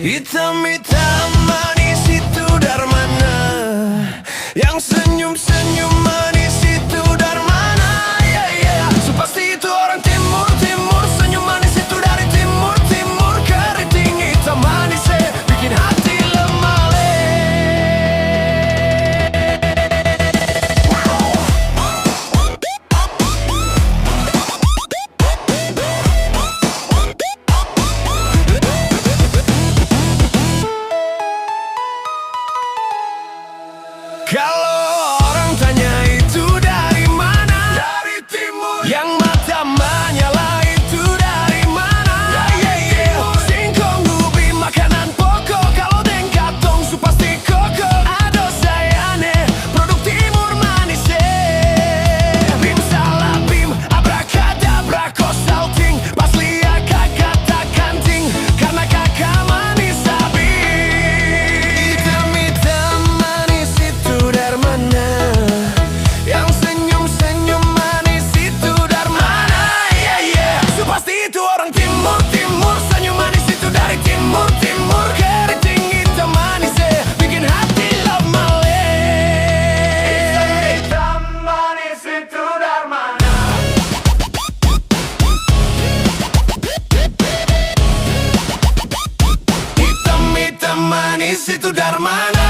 Hitam-hitam manis itu dari mana? Yang senyum-senyum manis itu dari mana? Yeah, yeah. So pasti itu orang timur, timur. Senyum manis itu dari timur, timur. Keriting hitam manis bikin hati lemah. Kalau orang tanya itu dari mana? Dari timur. Yang mata menyala itu dari mana? Dari timur. Singkong ubi makanan pokok. Kalau dengkatong su pasti koko. Ado sayane produk timur manis. Bim salah bim abrakadabra kosalting. Pas lihat kakak tak kanting karena kakak manis sabi. Hitam-hitam manis itu dari mana? Yang senyum-senyum manis itu dari mana? Yeah, yeah. So pasti itu orang timur, timur. Senyum manis itu dari timur, timur. Keriting hitam manis bikin hati lemah. Hitam manis itu dari mana? Hitam-hitam manis itu dari mana?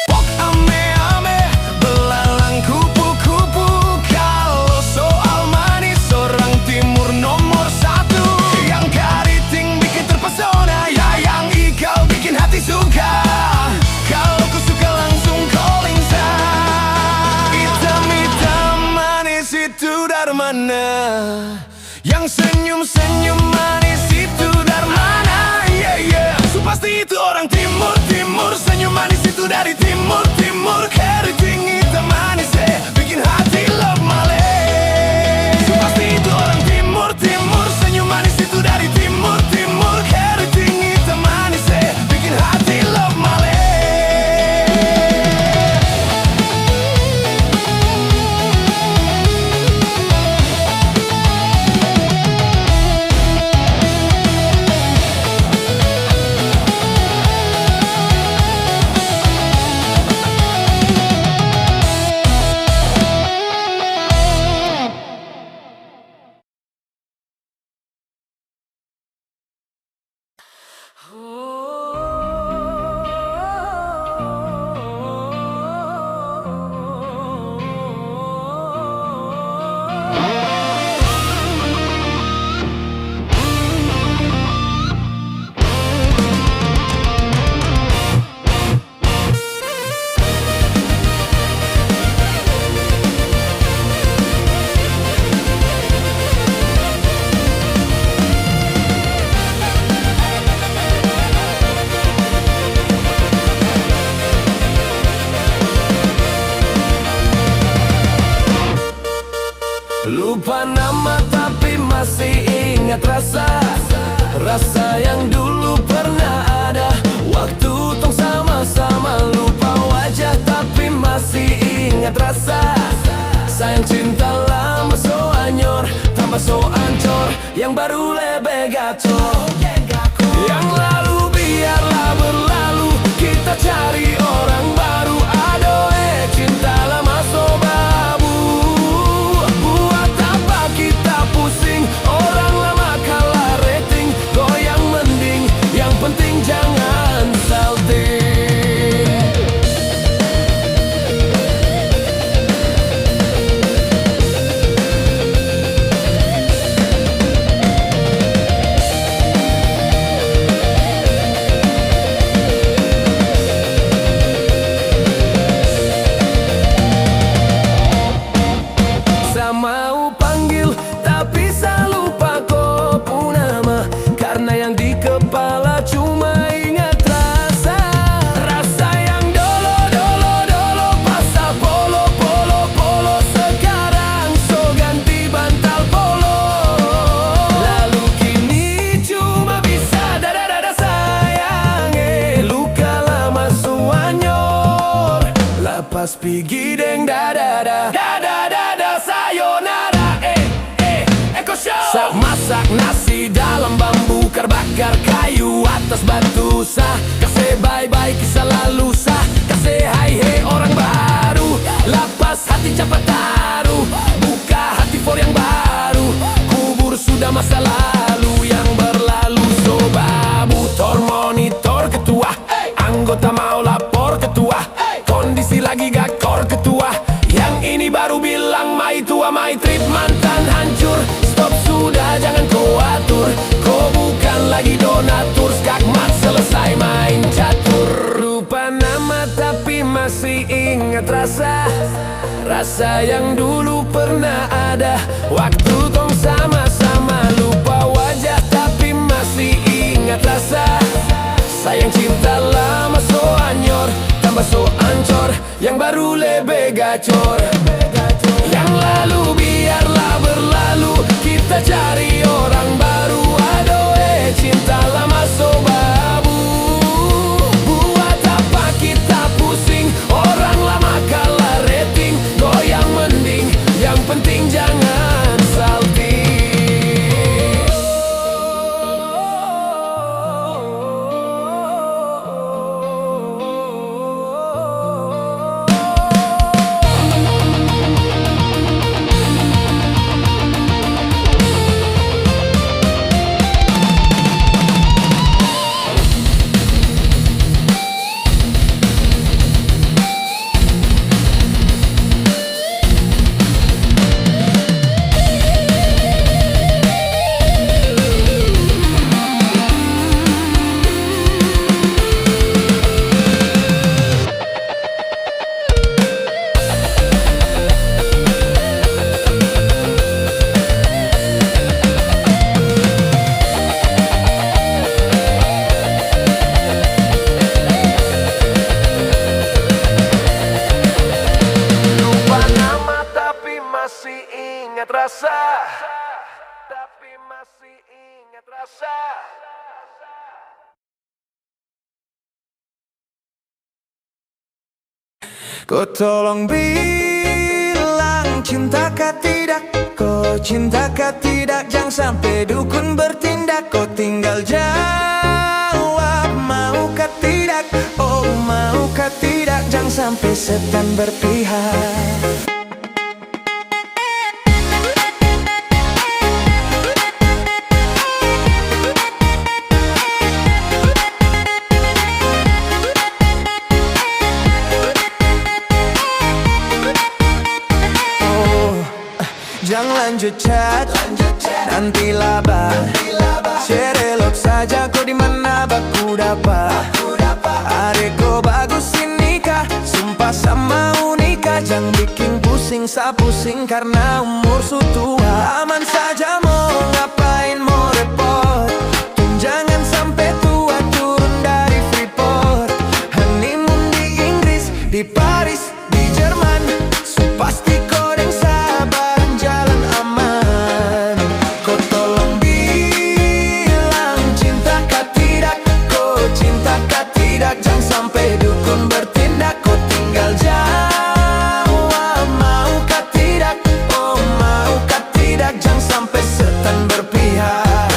Pok ame-ame, belalang kupu-kupu. Kalau soal manis, orang timur nomor satu. Yang keriting bikin terpesona, ya yang ikal bikin hati suka. Kalau ku suka langsung calling saya. Hitam-hitam manis itu dari mana? Yang senyum-senyum manis itu dari mana? Yeah, yeah. So pasti itu orang timur, timur. Senyum manis itu dari timur, timur. Keriting hitam manis bikin hati lemah. So pasti itu orang timur, timur. Senyum manis itu dari timur, timur. Keriting hitam manis bikin hati lemah. Lupa nama tapi masih ingat rasa. Rasa yang dulu pernah ada waktu tong sama-sama. Lupa wajah tapi masih ingat rasa. Sayang cinta lama so anyor, tambah so ancor. Yang baru lebih gacor. Yang lalu biarlah berlalu, kita cari orang baru. Adoe cinta lama so babu. Buat apa kita pusing, orang lama kalah rating. Goyang mending, yang penting jangan salting. Mas Pigi deng da da da da da da da sayonara Eko Show. Masak nasi dalam bambu, bakar kayu atas batu sah. Kasih bye-bye kisah lalu sah. Kasih hai orang baru. Lapas hati cepat taruh. Buka hati for yang baru. Kubur sudah masa lalu yang berlalu. Sobabu tor monitor ketua. Anggota mau lapor ketua. Kondisi lagi gakor ketua. Yang ini baru bilang mai tua, mai trip mantan hancur. Stop sudah jangan kau atur. Kau bukan lagi donatur. Skakmat selesai main catur. Lupa nama tapi masih ingat rasa. Rasa yang dulu pernah ada. Waktu tong sama-sama. Lupa wajah tapi masih ingat rasa. Sayang cinta lama so anyor, tambah so ancor. Yang baru lebih gacor. Yang lalu biarlah berlalu. Kita cari orang baru. Aduh cinta lama so babu. Buat apa kita pusing? Orang lama kalah rating. Goyang mending, yang penting jangan salting. Masih ingat rasa, tapi masih ingat rasa. Kau tolong bilang cintakah tidak, kau cintakah tidak. Jangan sampai dukun bertindak. Kau tinggal jawab maukah tidak, oh maukah tidak. Jangan sampai setan berpihak. Jangan lanjut chat, nanti laba. Share saja kau di mana baku dapat. Adekku bagus ini kah, sumpah sama unika. Jangan bikin pusing, sa pusing karena umur su tua. Aman saja mau ngapain mau repot. Jangan sampai tua turun dari Freeport. Honeymoon di Inggris, di Paris, di Jerman. Su pasti kau yang sabar jalan aman. Kau tolong bilang cintakah tidak, kau cintakah tidak. Jangan sampai dukun bertindak. Kau tinggal jawab maukah tidak, oh maukah tidak. Jangan sampai setan berpihak.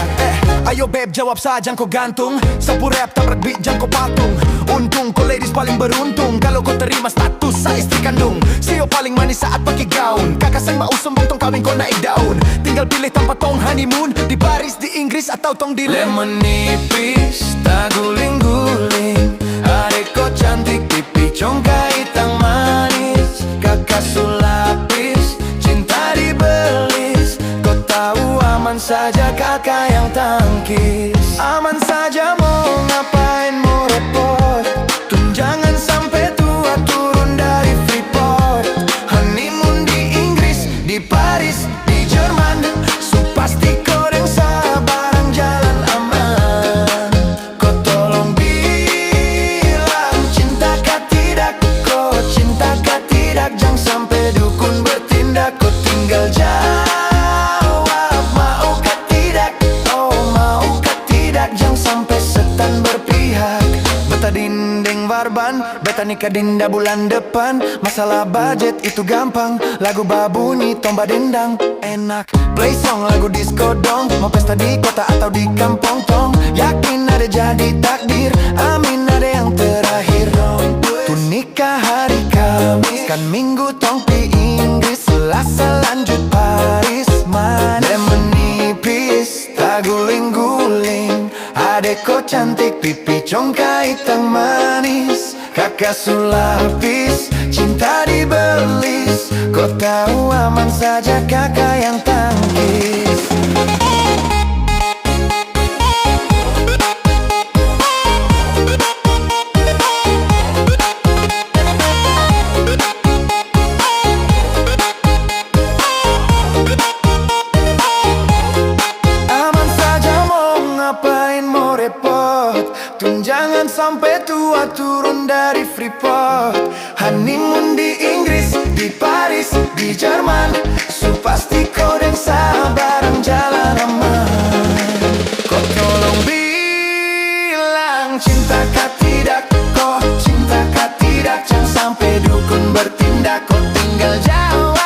Ayo beb jawab saja kau gantung. Sapu rap tabrak beat jangan kau patung. Untung kau ladies paling beruntung kalau kau terima status sa istri kandung. Sio paling manis saat pakai gaun. Kakak sang mau sombong tong kawin kau naik daun. Tinggal pilih tanpa tong honeymoon. Di Paris, di Inggris atau tong di lemon nipis. Tak guling-guling. Adek kau cantik pipi congkai hitam manis. Kakak sulapis. Cinta dibelis. Kau tahu aman saja kakak yang tangkis. Aman saja mau ngapain mau repot. Jangan sampai tua turun dari Freeport. Honeymoon di Inggris, di Paris, di Jerman. Su pasti kau yang sabar jalan aman. Kau tolong Farban. Beta nikah dinda bulan depan. Masalah budget itu gampang. Lagu babunyi tomba dendang enak. Play song lagu disco dong. Mau pesta di kota atau di kampung tong. Yakin ada jadi takdir. Amin ada yang terakhir dong. Tu nikah hari Kamis, kan Minggu tong pi Inggris. Selasa lanjut Paris. Mana menipis tak guling-guling. Adeko cantik pipi congka hitam manis. Kakak sulapis cinta dibelis. Kau tahu aman saja kakak yang tangkis. Tunjangan sampai tua turun dari Freeport. Honeymoon di Inggris, di Paris, di Jerman. So pasti kau dan bareng jalan aman. Kau tolong bilang cinta kah tidak. Kau cinta kah tidak. Jangan sampai dukun bertindak. Kau tinggal jawab.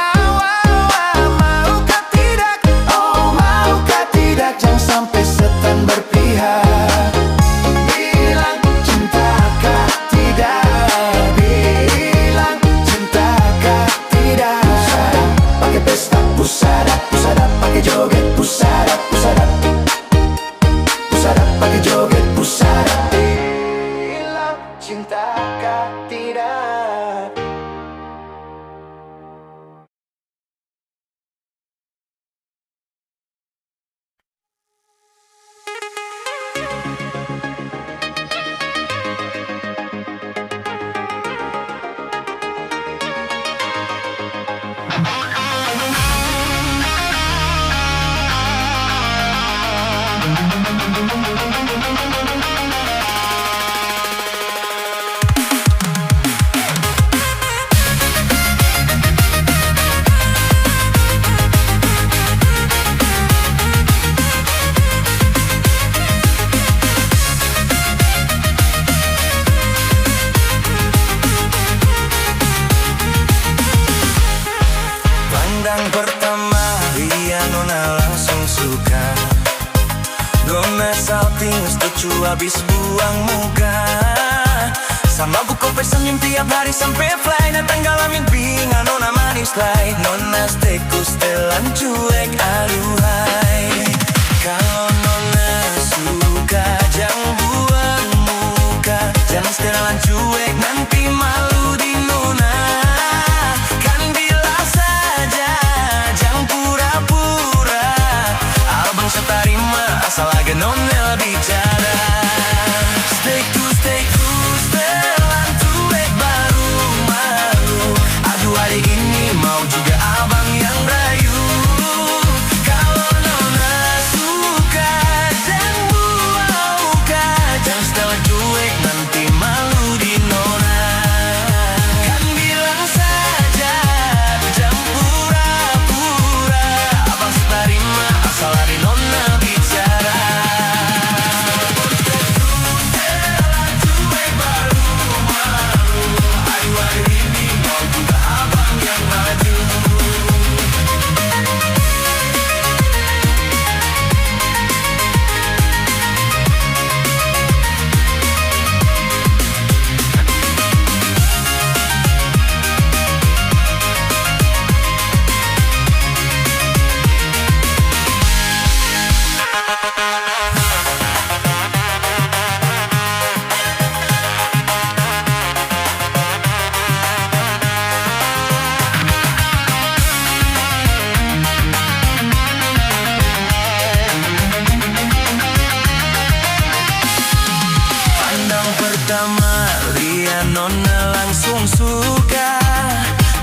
Mau kah tidak. Oh mau kah tidak. Jangan sampai setan berpihak. Pandang pertama, Ria Nona langsung suka. Nona salting, setuju habis buang muka. Sama buku pesenyum tiap hari sampai fly. Na tanggalan mimpi, Nona manis lai. Nona steku setelan cuek, aduhai. Kalau Nona suka, jangan buang muka. Jangan setelan cuek, nanti malu di Nona. Asal aja Nona bicara. Stay cool, setelan cuek baru malu. Aduh hari ini mau juga abang yang rayu. Kalau Nona suka dan buang muka. Jangan setelan cuek nanti malu di Nona. Kan bilang saja jangan pura-pura. Abang seterima asal hari Nona bicara. Pertama, Ria Nona langsung suka.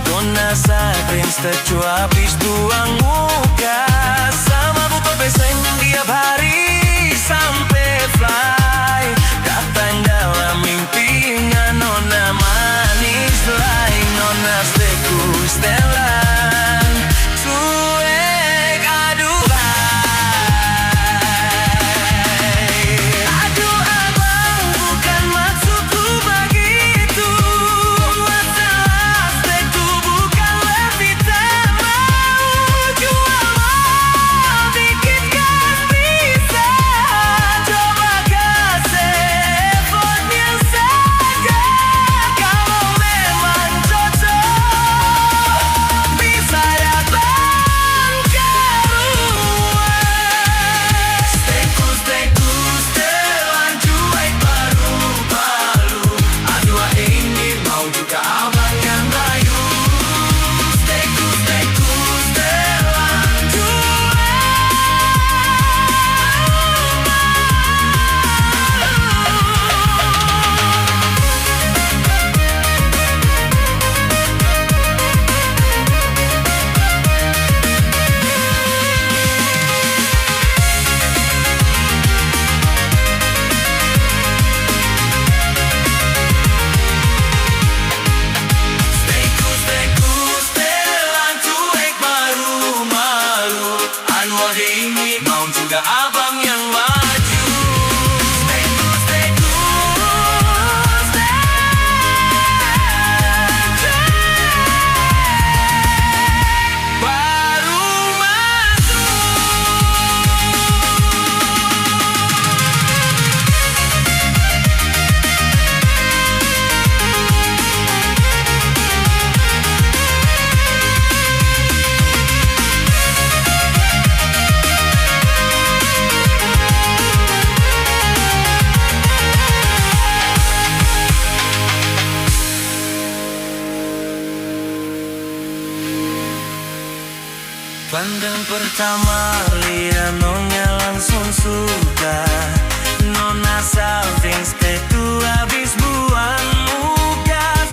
Nona sakrin setuju habis buang muka. Sama buka peseng tiap hari sampai fly. Datang dalam mimpinya Nona manis lai. Nona steku setelan cuek, aduh hai. Aduh abang bukan maksudku bagi Pandang pertama lihat nona langsung suka. Nona salting stay tu habis buang muka.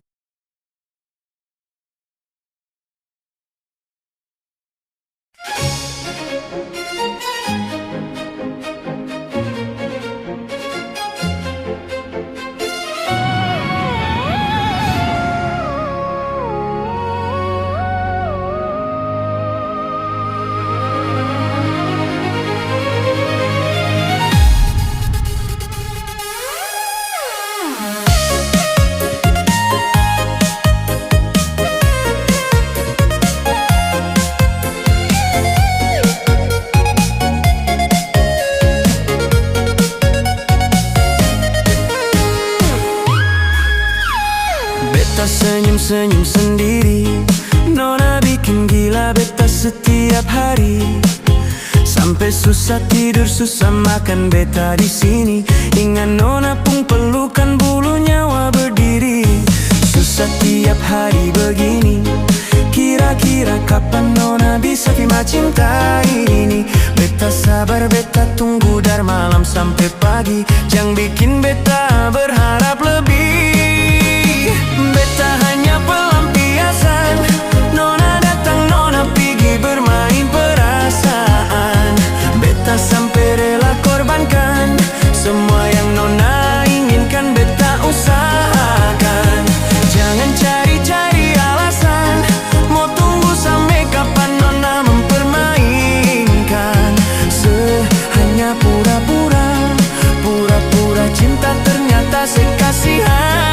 Beta senyum-senyum sendiri, nona bikin gila beta setiap hari. Sampai susah tidur, susah makan beta di sini. Ingat nona pun pelukan bulu nyawa berdiri. Susah tiap hari begini. Kira-kira kapan nona bisa terima cinta ini? Beta sabar, beta tunggu dari malam sampai pagi. Jangan bikin beta berharap lebih. Beta hanya pelampiasan. Nona datang, nona pergi bermain perasaan. Beta sampai rela korbankan semua yang nona inginkan, beta usahakan. Jangan cari-cari alasan. Mau tunggu sampai kapan nona mempermainkan? Hanya pura-pura, pura-pura cinta ternyata sekasihan.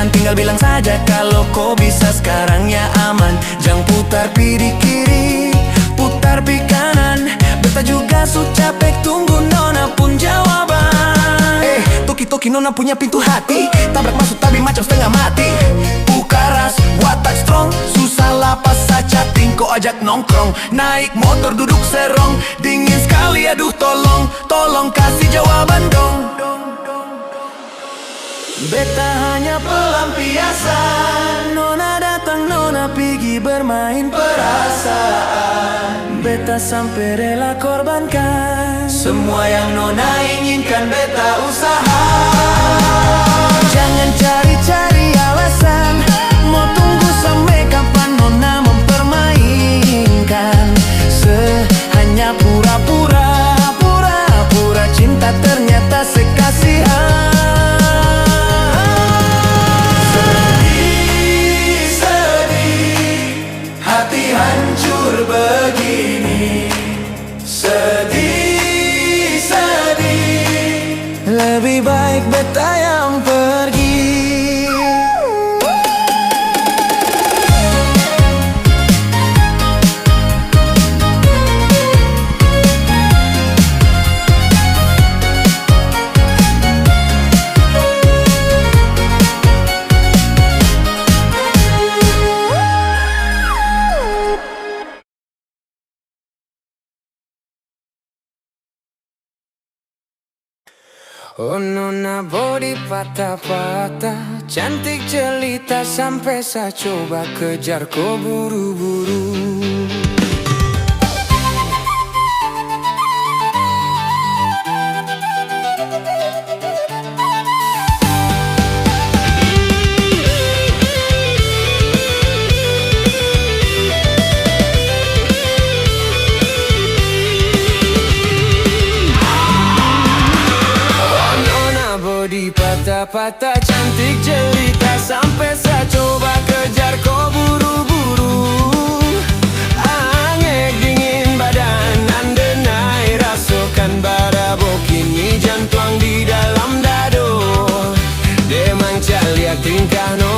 Tinggal bilang saja kalau kau bisa sekarang ya aman. Jangan putar pi kiri, putar pi kanan. Beta juga su capek tunggu nona pun jawaban. Toki-toki nona punya pintu hati. Tabrak masuk tapi macam setengah mati. Pukaras, watak strong. Susah lapas saja tingko ajak nongkrong. Naik motor duduk serong. Dingin sekali aduh tolong. Tolong kasih jawaban dong. Beta hanya pelampiasan. Nona datang, nona pergi bermain perasaan. Beta sampai rela korbankan semua yang nona inginkan, beta usaha. Jangan cari-cari alasan. Mau tunggu sampai kapan nona mempermainkan? Hanya pura-pura, pura-pura cinta ternyata sekasihan. Hancur begini, sedih-sedih. Lebih baik beta yang pergi. Oh nona body patah-patah, cantik jelita sampai saya coba kejar kau buru-buru. Patah-patah cantik jelita sampai saya coba kejar kau buru-buru. Angin dingin badan andenai rasakan bara bokini jantung di dalam dado. Demang caliak tingkah no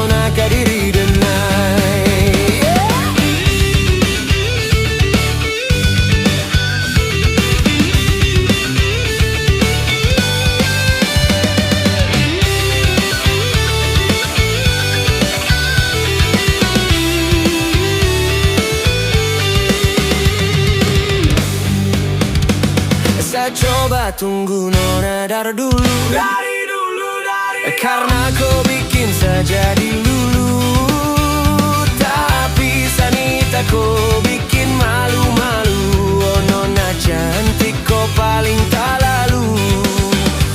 coba tunggu nona dar dulu. Dari dulu, Karena kau bikin saja di lulu. Tapi Sanita kau bikin malu-malu. Oh nona cantik kau paling tak lalu.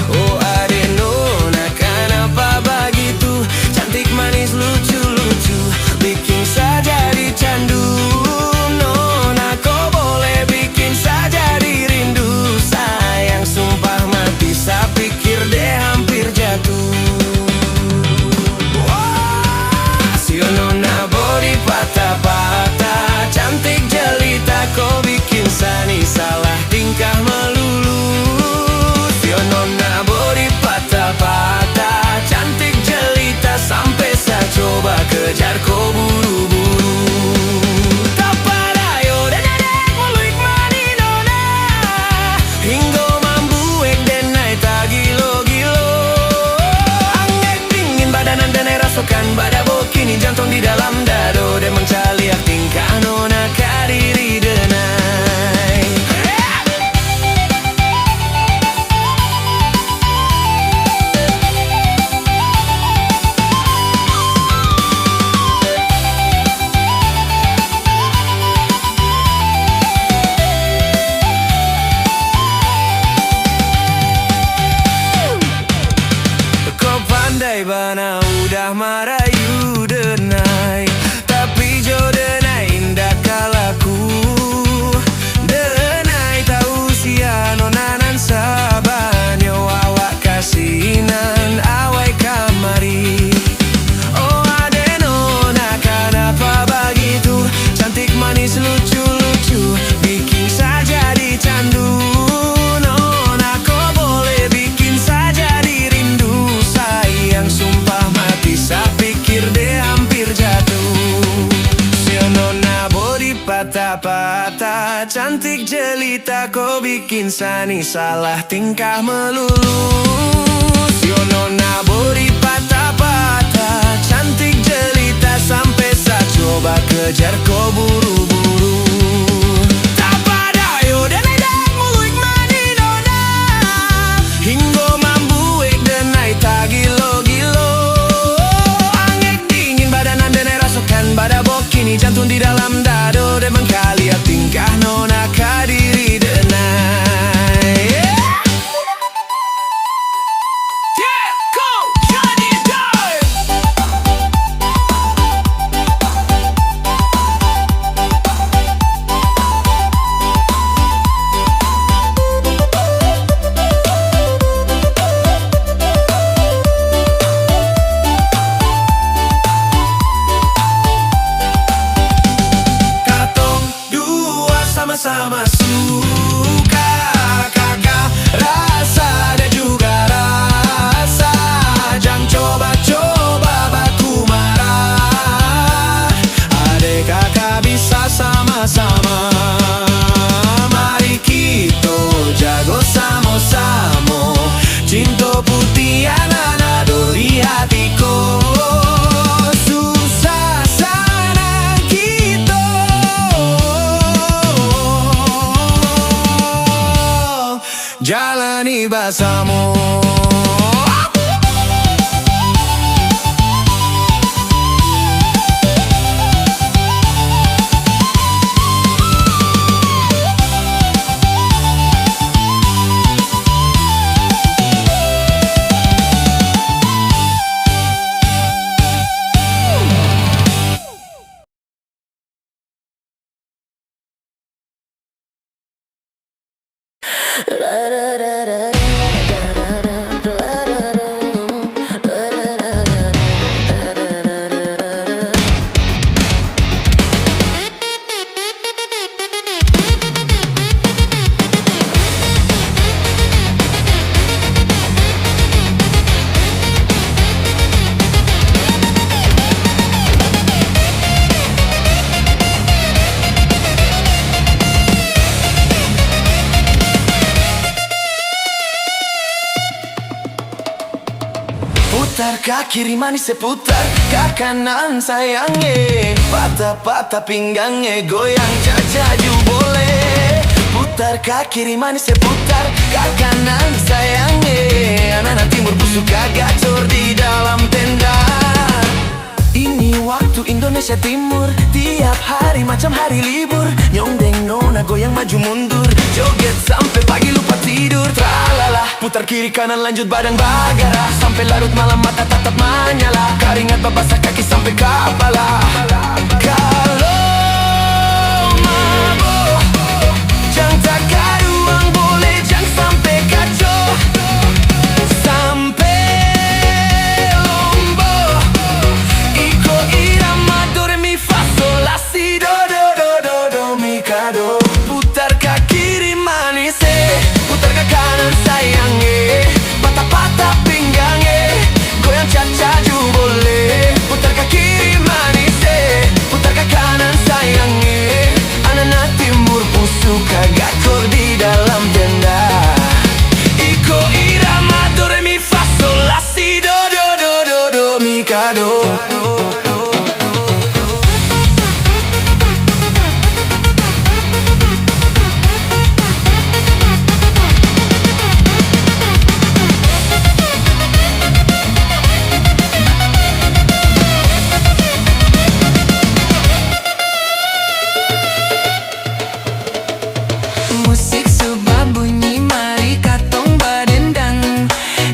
Oh ade nona kenapa begitu? Cantik manis lucu-lucu, bikin saja dicandu. Nona kau boleh bikin saja dirindu. Sayang sumpah mati, saya pikir deh hampir jatuh. Sio nona body patah-patah, cantik jelita kau bikin Sani salah tingkah melulu. Sio nona body patah-patah, cantik jelita sampai saya coba kejar kau buru-buru. Tapadayo denedek muluik mani nona, hingga mambuek denai tak gilo-gilo. Angek dingin badanan denai rasakan pada bokini jantung di dalam dado. Demang caliak tingkah nona kadiri denai. Kau pandai bana udah marayu denai, tapi jo denai indah kalaku. Denai tahu sia nonanan sabanyo awak kasinan awai kamari. Oh ade nona kenapa begitu? Cantik manis lucu-lucu, bikin saja dicandu. Nona kau boleh bikin saja dirindu. Sayang sumpah mati, saya pikir deh hampir jatuh. Sio nona body patah-patah, cantik jelita kau bikin Sani salah tingkah melulu. Sio nona body patah-patah, cantik jelita sampai saya coba kejar kau buru-buru. Tapadayo denedek muluik mani nona, hingga mambuek denai tak gilo-gilo. Angek dingin badanan denai rasakan pada bokini jantung di dalam dado. Demang kaliat tingkah nona kadiri denai. Yeah, go, jadi die. Katong dua sama-sama suka, kakak rasa dan juga rasa. Jangan coba-coba baku marah. Adek kakak bisa sama-sama. Mari kita jago samo-samo. Cinta putih anak dori hatiku. Susah sana kita jalani bersama. Putar ke kiri manis seputar, ke kanan sayangnya. Patah-patah pinggangnya goyang jajaju boleh. Putar Putar ke kiri manis saya putar ke kanan sayangnya. Anak-anak timur suka gacor di dalam tenda. Ini waktu Indonesia Timur, tiap hari macam hari libur. Nyongdeng nona goyang maju mundur, joget sampai pagi lupa tidur. Tralala, putar kiri kanan lanjut badang bagara, sampai larut malam mata tatap menyala. Keringat babasah kaki sampai kepala. Kalau mabuk, jangan tak karuang, boleh jangan sampai kacau. Sampai Lombok, iko irama do re mi fa sol la si do do do do do mi ka do. Putar ke kiri manis, putar ke kanan sayangnya. Patah-patah pinggangnya, goyang caca-cacu boleh. Putar ke kiri manis, putar ke kanan sayangnya. Anak-anak timur pun suka gacor di dalam tenda. Iko irama do re mi fa sol la si do do do do do mi ka do. Musik subah bunyi, mari katong badendang.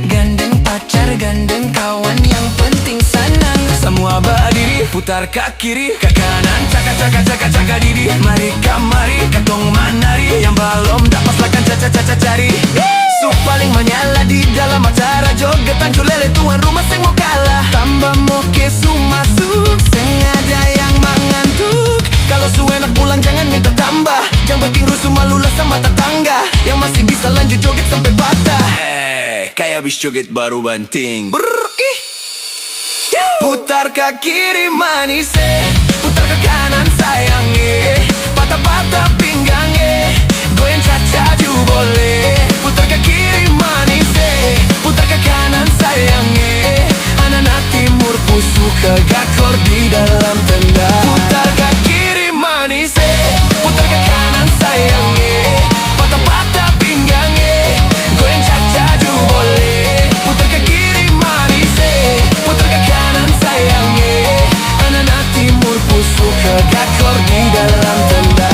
Gandeng pacar, gandeng kawan, yang penting senang. Semua berdiri, putar ke kiri, ke kanan, caka-caka diri. Mari kamari, katong menari, yang belum dapat silakan caca-caca cari. Su paling menyala di dalam acara jogetan culele, tuan rumah seng mau kalah. Tambah moke su masuk, seng ada yang mengantuk. Kalau su enak pulang jangan minta tambah, jangan bikin rusuh malu lah sama tetangga. Yang masih bisa lanjut joget sampai patah. Kayak habis joget baru banting. Putar ke kiri manis, putar ke kanan sayangnya. Patah-patah pinggangnya, goyang caca-cacu boleh. Putar ke kiri manis, putar ke kanan sayangnya. Anak-anak timur pun suka gacor di dalam tenda. Putar ke kiri manis, putar ke kanan sayangnya. Patah-patah pinggangnya, goyang caca-cacu boleh. Putar ke kiri manis, putar ke kanan sayangnya. Anak-anak timur pun suka gacor di dalam tenda.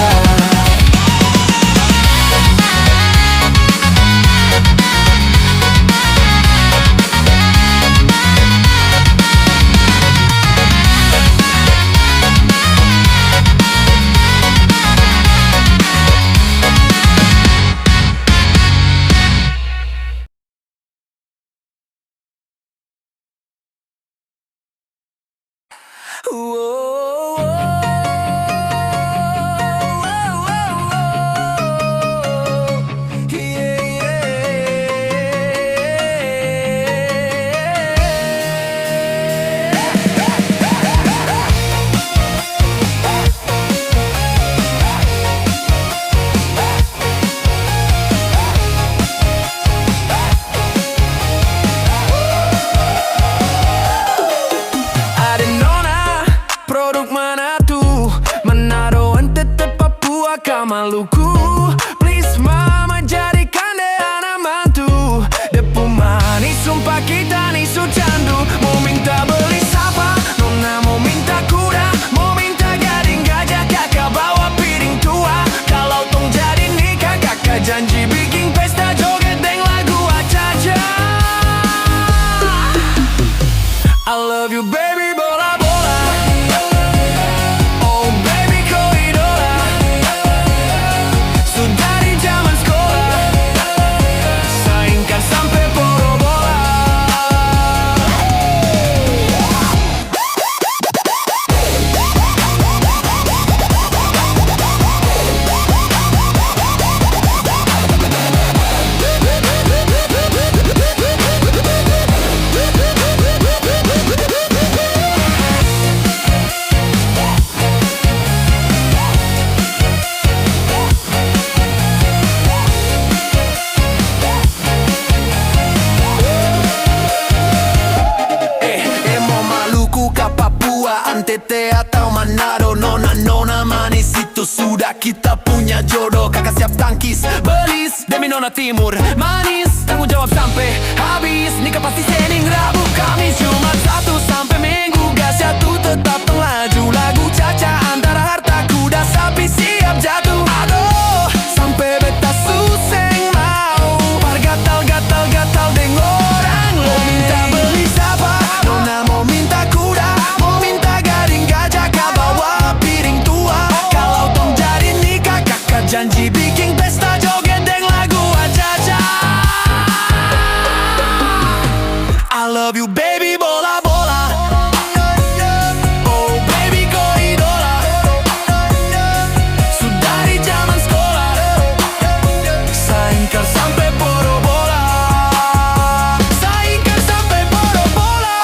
Maluku, please mama jadikan dia anak mantu. Depu manis sumpah kita nih su candu. Mau minta beli sapa, nona mau minta kuda, mau minta gading gajah, kakak bawa piring tua. Kalau tong jadi nikah, kakak janji bikin pesta joget deng lagu aja-aja. I love you baby bola-bola. Oh baby kau idola. Dari zaman sekolah, saingkan sampai boro-bola. NTT atau Manado, nona manis itu sudah kita punya jodoh. Kakak siap tangkis, Yes, demi Nona Timur Manis, tanggung jawab sampai habis. Nikah pasti Senin, Rabu, Kamis, Jumat, Sabtu sampai Minggu. Gas satu tetap melaju. Lagu Caca antara harta kuda sapi siap jatuh. Aduh, sampai beta suseng mau gatal deng orang lain. Mau minta beli siapa? Nona mau minta kuda, mau minta gading gajah. Kau bawa piring tua. Kalau tong jadi nikah, kakak janji bikin pesta joget deng lagu aja-aja. I love you baby bola bola. Oh baby kau idola. Sudah di zaman sekolah. Saingkar sampai boro-bola. Saingkar sampai boro-bola.